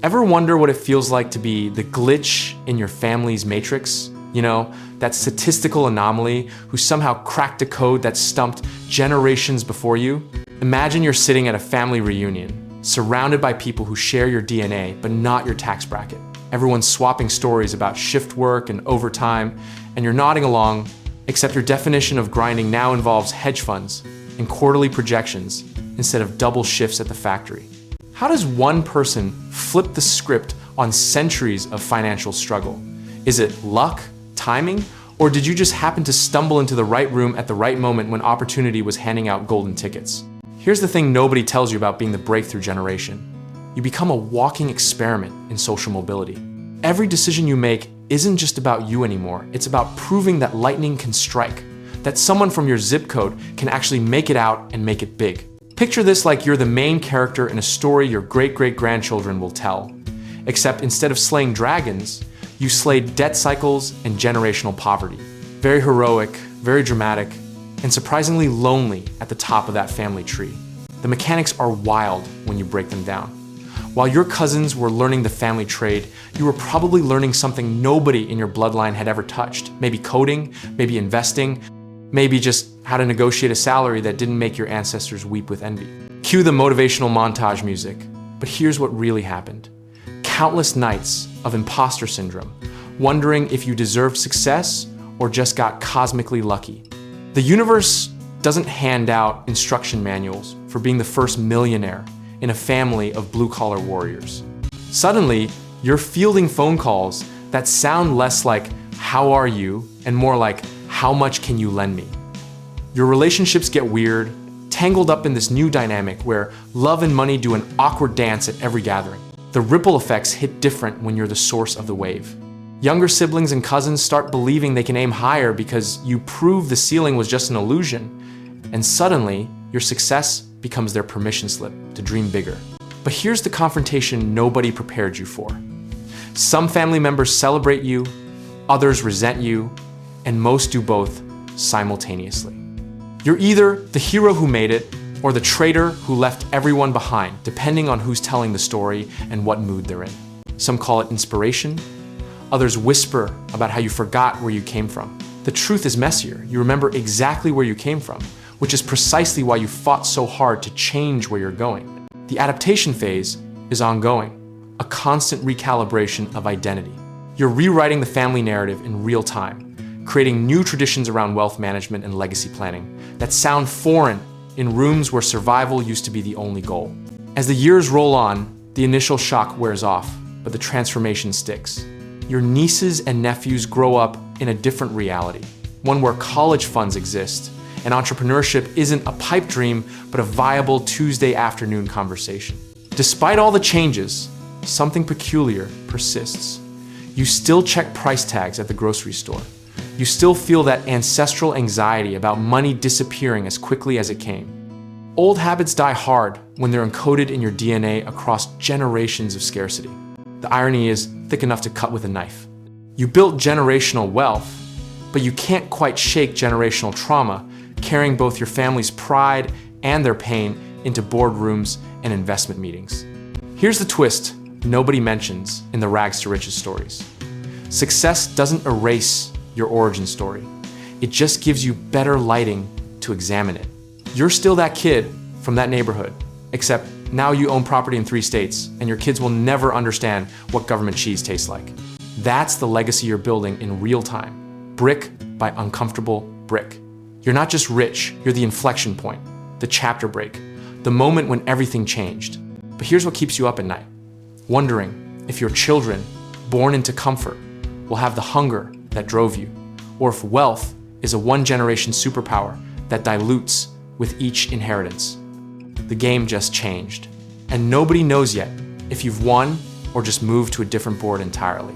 Ever wonder what it feels like to be the glitch in your family's matrix? You know, that statistical anomaly who somehow cracked a code that stumped generations before you? Imagine you're sitting at a family reunion, surrounded by people who share your DNA, but not your tax bracket. Everyone's swapping stories about shift work and overtime, and you're nodding along, except your definition of grinding now involves hedge funds and quarterly projections instead of double shifts at the factory. How does one person flip the script on centuries of financial struggle? Is it luck, timing, or did you just happen to stumble into the right room at the right moment when opportunity was handing out golden tickets? Here's the thing nobody tells you about being the breakthrough generation. You become a walking experiment in social mobility. Every decision you make isn't just about you anymore. It's about proving that lightning can strike, that someone from your zip code can actually make it out and make it big. Picture this like you're the main character in a story your great-great-grandchildren will tell. Except instead of slaying dragons, you slayed debt cycles and generational poverty. Very heroic, very dramatic, and surprisingly lonely at the top of that family tree. The mechanics are wild when you break them down. While your cousins were learning the family trade, you were probably learning something nobody in your bloodline had ever touched. Maybe coding, maybe investing, maybe just how to negotiate a salary that didn't make your ancestors weep with envy. Cue the motivational montage music. But here's what really happened. Countless nights of imposter syndrome, wondering if you deserved success or just got cosmically lucky. The universe doesn't hand out instruction manuals for being the first millionaire in a family of blue-collar warriors. Suddenly, you're fielding phone calls that sound less like, "How are you?" and more like, "How much can you lend me?" Your relationships get weird, tangled up in this new dynamic where love and money do an awkward dance at every gathering. The ripple effects hit different when you're the source of the wave. Younger siblings and cousins start believing they can aim higher because you prove the ceiling was just an illusion, and suddenly, your success becomes their permission slip to dream bigger. But here's the confrontation nobody prepared you for. Some family members celebrate you, others resent you, and most do both simultaneously. You're either the hero who made it or the traitor who left everyone behind, depending on who's telling the story and what mood they're in. Some call it inspiration, others whisper about how you forgot where you came from. The truth is messier. You remember exactly where you came from, which is precisely why you fought so hard to change where you're going. The adaptation phase is ongoing, a constant recalibration of identity. You're rewriting the family narrative in real time, creating new traditions around wealth management and legacy planning that sound foreign in rooms where survival used to be the only goal. As the years roll on, the initial shock wears off, but the transformation sticks. Your nieces and nephews grow up in a different reality, one where college funds exist, and entrepreneurship isn't a pipe dream, but a viable Tuesday afternoon conversation. Despite all the changes, something peculiar persists. You still check price tags at the grocery store. You still feel that ancestral anxiety about money disappearing as quickly as it came. Old habits die hard when they're encoded in your DNA across generations of scarcity. The irony is thick enough to cut with a knife. You built generational wealth, but you can't quite shake generational trauma, carrying both your family's pride and their pain into boardrooms and investment meetings. Here's the twist nobody mentions in the rags to riches stories. Success doesn't erase your origin story. It just gives you better lighting to examine it. You're still that kid from that neighborhood, except now you own property in 3 states, and your kids will never understand what government cheese tastes like. That's the legacy you're building in real time, brick by uncomfortable brick. You're not just rich, you're the inflection point, the chapter break, the moment when everything changed. But here's what keeps you up at night, wondering if your children, born into comfort, will have the hunger that drove you, or if wealth is a one-generation superpower that dilutes with each inheritance. The game just changed, and nobody knows yet if you've won or just moved to a different board entirely.